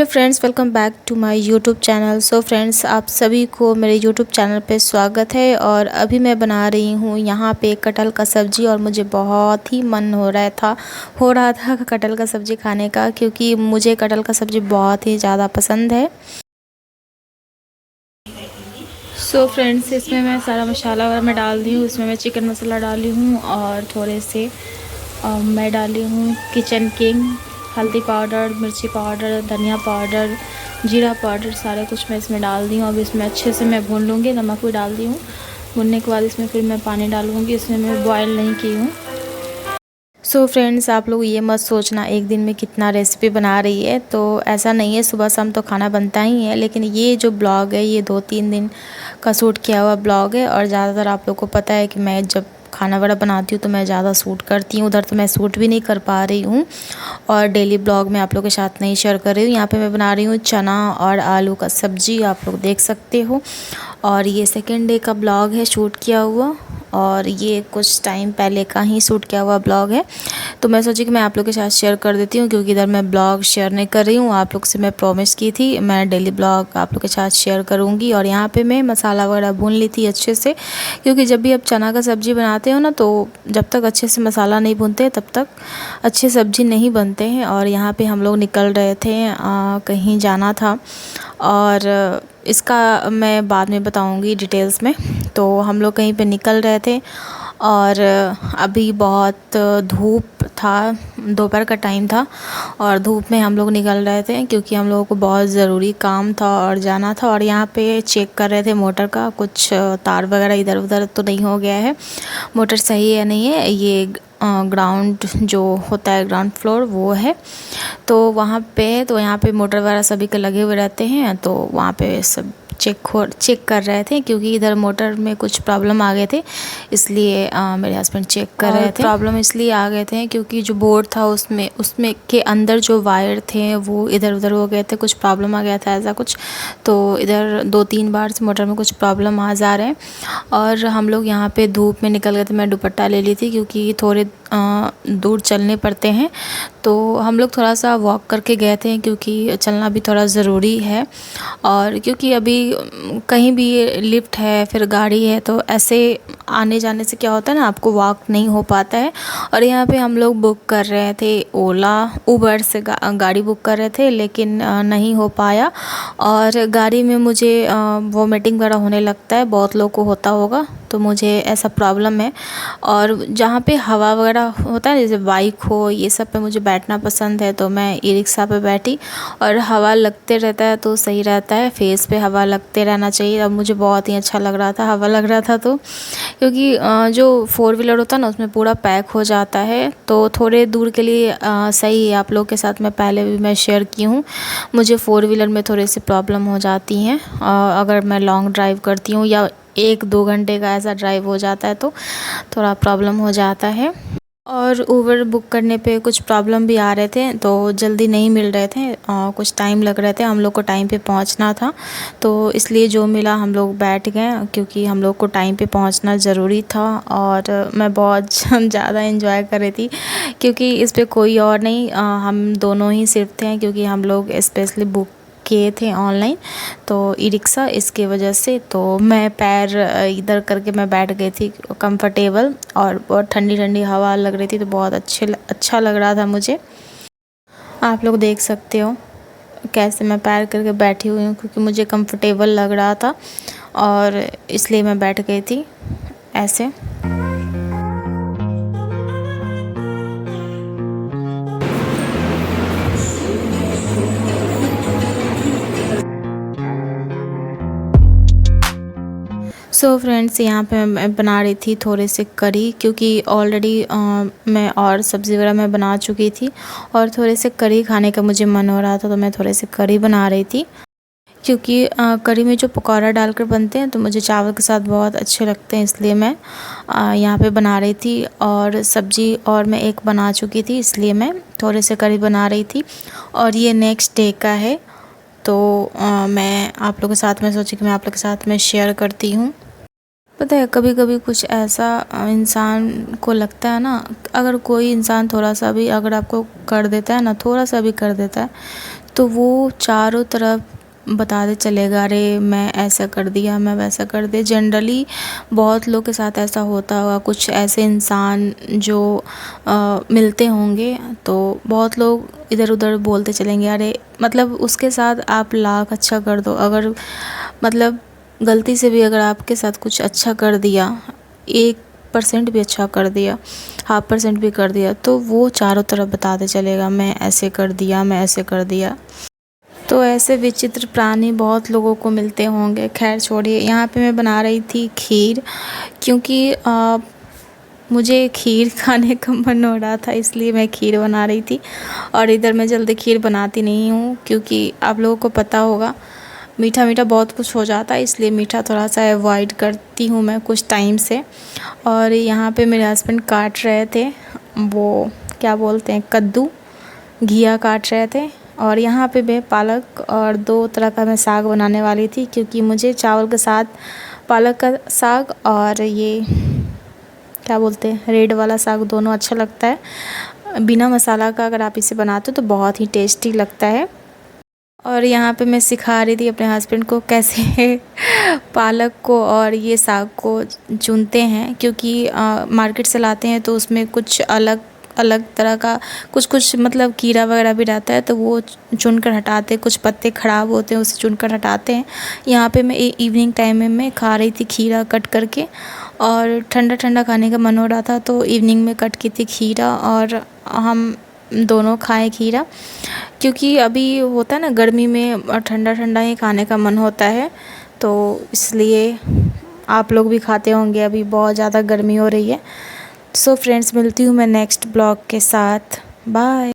Hello friends, welcome back to my YouTube channel. So friends, आप सभी को मेरे यूट्यूब चैनल पे स्वागत है। और अभी मैं बना रही हूँ यहाँ पे कटहल का सब्ज़ी। और मुझे बहुत ही मन हो रहा था कटहल का सब्ज़ी खाने का, क्योंकि मुझे कटहल का सब्ज़ी बहुत ही ज़्यादा पसंद है। सो फ्रेंड्स, इसमें मैं सारा मसाला वगैरह मैं डाल दी हूँ। इसमें मैं चिकन मसाला डाली हूँ और थोड़े से मैं डाली हूँ किचन किंग, हल्दी पाउडर, मिर्ची पाउडर, धनिया पाउडर, जीरा पाउडर, सारे कुछ मैं इसमें डाल दी हूँ। अब इसमें अच्छे से मैं भून लूँगी। नमक भी डाल दी हूँ। भूनने के बाद इसमें फिर मैं पानी डालूँगी। इसमें मैं बॉयल नहीं की हूँ। सो फ्रेंड्स, आप लोग ये मत सोचना एक दिन में कितना रेसिपी बना रही है, तो ऐसा नहीं है। सुबह शाम तो खाना बनता ही है, लेकिन ये जो ब्लॉग है ये 2-3 दिन का शूट किया हुआ ब्लॉग है। और ज़्यादातर आप लोग को पता है कि मैं जब खाना वगैरह बनाती हूँ तो मैं ज़्यादा शूट करती हूँ। उधर तो मैं शूट भी नहीं कर पा रही हूँ और डेली ब्लॉग में आप लोग के साथ नहीं शेयर कर रही हूँ। यहाँ पे मैं बना रही हूँ चना और आलू का सब्ज़ी, आप लोग देख सकते हो। और ये सेकेंड डे का ब्लॉग है शूट किया हुआ, और ये कुछ टाइम पहले का ही शूट किया हुआ ब्लॉग है। तो मैं सोची कि मैं आप लोग के साथ शेयर कर देती हूँ, क्योंकि इधर मैं ब्लॉग शेयर नहीं कर रही हूँ। आप लोग से मैं प्रॉमिस की थी मैं डेली ब्लॉग आप लोग के साथ शेयर करूँगी। और यहाँ पे मैं मसाला वगैरह भून ली थी अच्छे से, क्योंकि जब भी आप चना का सब्ज़ी बनाते हो ना, तो जब तक अच्छे से मसाला नहीं भूनते तब तक अच्छे सब्ज़ी नहीं बनते हैं। और यहाँ पे हम लोग निकल रहे थे, कहीं जाना था, और इसका मैं बाद में बताऊंगी डिटेल्स में। तो हम लोग कहीं पे निकल रहे थे, और अभी बहुत धूप था, दोपहर का टाइम था, और धूप में हम लोग निकल रहे थे क्योंकि हम लोगों को बहुत ज़रूरी काम था और जाना था। और यहाँ पे चेक कर रहे थे मोटर का, कुछ तार वगैरह इधर उधर तो नहीं हो गया है, मोटर सही है नहीं है। ये ग्राउंड जो होता है, ग्राउंड फ्लोर, वो है। तो वहाँ पे, तो यहाँ पे मोटर वगैरह सभी के लगे हुए रहते हैं। तो वहाँ पे सब चेक कर रहे थे, क्योंकि इधर मोटर में कुछ प्रॉब्लम आ गए थे, इसलिए मेरे हस्बैंड चेक कर रहे थे। प्रॉब्लम इसलिए आ गए थे क्योंकि जो बोर्ड था उसमें के अंदर जो वायर थे वो इधर उधर हो गए थे, कुछ प्रॉब्लम आ गया था ऐसा कुछ। तो इधर 2-3 बार से मोटर में कुछ प्रॉब्लम आ जा रहे हैं। और हम लोग यहाँ पे धूप में निकल गए थे। मैं दुपट्टा ले ली थी क्योंकि थोड़े दूर चलने पड़ते हैं। तो हम लोग थोड़ा सा वॉक करके गए थे, क्योंकि चलना भी थोड़ा ज़रूरी है। और क्योंकि अभी कहीं भी लिफ्ट है, फिर गाड़ी है, तो ऐसे आने जाने से क्या होता है ना, आपको वॉक नहीं हो पाता है। और यहाँ पे हम लोग बुक कर रहे थे उबर से गाड़ी बुक कर रहे थे, लेकिन नहीं हो पाया। और गाड़ी में मुझे वोमिटिंग वगैरह होने लगता है, बहुत लोग को होता होगा, तो मुझे ऐसा प्रॉब्लम है। और जहाँ पे हवा वगैरह होता है, जैसे बाइक हो, ये सब पे मुझे बैठना पसंद है, तो मैं ई रिक्शा पे बैठी। और हवा लगते रहता है तो सही रहता है, फेस पे हवा लगते रहना चाहिए। अब मुझे बहुत ही अच्छा लग रहा था, हवा लग रहा था। तो क्योंकि जो 4 व्हीलर होता है ना, उसमें पूरा पैक हो जाता है, तो थोड़े दूर के लिए सही है। आप लोग के साथ मैं पहले भी मैं शेयर की हूँ, मुझे 4 व्हीलर में थोड़ी सी प्रॉब्लम हो जाती हैं। अगर मैं लॉन्ग ड्राइव करती हूँ या 1-2 घंटे का ऐसा ड्राइव हो जाता है तो थोड़ा प्रॉब्लम हो जाता है। और उबर बुक करने पे कुछ प्रॉब्लम भी आ रहे थे, तो जल्दी नहीं मिल रहे थे, कुछ टाइम लग रहे थे। हम लोग को टाइम पे पहुंचना था, तो इसलिए जो मिला हम लोग बैठ गए, क्योंकि हम लोग को टाइम पे पहुंचना ज़रूरी था। और मैं बहुत ज़्यादा एंजॉय कर रही थी, क्योंकि इस पे कोई और नहीं, हम दोनों ही सिर्फ थे, क्योंकि हम लोग स्पेशली बुक किए थे ऑनलाइन, तो ई रिक्शा, इसके वजह से। तो मैं पैर इधर करके मैं बैठ गई थी कंफर्टेबल, और बहुत ठंडी ठंडी हवा लग रही थी, तो बहुत अच्छा लग रहा था मुझे। आप लोग देख सकते हो कैसे मैं पैर करके बैठी हुई हूँ, क्योंकि मुझे कंफर्टेबल लग रहा था, और इसलिए मैं बैठ गई थी ऐसे। सो फ्रेंड्स, यहाँ पे मैं बना रही थी थोड़े से करी, क्योंकि ऑलरेडी मैं और सब्ज़ी वगैरह मैं बना चुकी थी, और थोड़े से करी खाने का मुझे मन हो रहा था, तो मैं थोड़े से करी बना रही थी। क्योंकि करी में जो पकौड़ा डालकर बनते हैं, तो मुझे चावल के साथ बहुत अच्छे लगते हैं, इसलिए मैं यहाँ पे बना रही थी। और सब्ज़ी और मैं एक बना चुकी थी, इसलिए मैं थोड़े से करी बना रही थी। और ये नेक्स्ट डे का है, तो मैं आप लोगों के साथ में सोची कि मैं आप लोग के साथ में शेयर करती हूँ। पता है, कभी कभी कुछ ऐसा इंसान को लगता है ना, अगर कोई इंसान थोड़ा सा भी अगर आपको कर देता है ना, थोड़ा सा भी कर देता है, तो वो चारों तरफ बताते चलेगा, अरे मैं ऐसा कर दिया, मैं वैसा कर दिया। जनरली बहुत लोग के साथ ऐसा होता होगा, कुछ ऐसे इंसान जो मिलते होंगे तो बहुत लोग इधर उधर बोलते चलेंगे, अरे मतलब उसके साथ आप लाख अच्छा कर दो, अगर मतलब गलती से भी अगर आपके साथ कुछ अच्छा कर दिया, 1% भी अच्छा कर दिया, 0.5% भी कर दिया, तो वो चारों तरफ बताते चलेगा, मैं ऐसे कर दिया, मैं ऐसे कर दिया। तो ऐसे विचित्र प्राणी बहुत लोगों को मिलते होंगे। खैर छोड़िए, यहाँ पे मैं बना रही थी खीर, क्योंकि मुझे खीर खाने का मन हो रहा था, इसलिए मैं खीर बना रही थी। और इधर मैं जल्दी खीर बनाती नहीं हूँ, क्योंकि आप लोगों को पता होगा मीठा मीठा बहुत कुछ हो जाता है, इसलिए मीठा थोड़ा सा अवॉइड करती हूँ मैं कुछ टाइम से। और यहाँ पे मेरे हस्बैंड काट रहे थे, वो क्या बोलते हैं, कद्दू, घिया काट रहे थे। और यहाँ पे मैं पालक और 2 तरह का मैं साग बनाने वाली थी, क्योंकि मुझे चावल के साथ पालक का साग और ये क्या बोलते हैं, रेड वाला साग, दोनों अच्छा लगता है। बिना मसाला का अगर आप इसे बनाते हो तो बहुत ही टेस्टी लगता है। और यहाँ पे मैं सिखा रही थी अपने हस्बैंड को कैसे पालक को और ये साग को चुनते हैं, क्योंकि मार्केट से लाते हैं तो उसमें कुछ अलग अलग तरह का कुछ मतलब कीड़ा वगैरह भी रहता है, तो वो चुन कर हटाते, कुछ पत्ते ख़राब होते हैं उसे चुन कर हटाते हैं। यहाँ पे मैं इवनिंग टाइम में मैं खा रही थी खीरा कट करके, और ठंडा ठंडा खाने का मन हो रहा था, तो इवनिंग में कट की थी खीरा और हम दोनों खाए खीरा। क्योंकि अभी होता है ना गर्मी में ठंडा ठंडा ही खाने का मन होता है, तो इसलिए आप लोग भी खाते होंगे, अभी बहुत ज़्यादा गर्मी हो रही है। सो फ्रेंड्स, मिलती हूँ मैं नेक्स्ट ब्लॉग के साथ। बाय।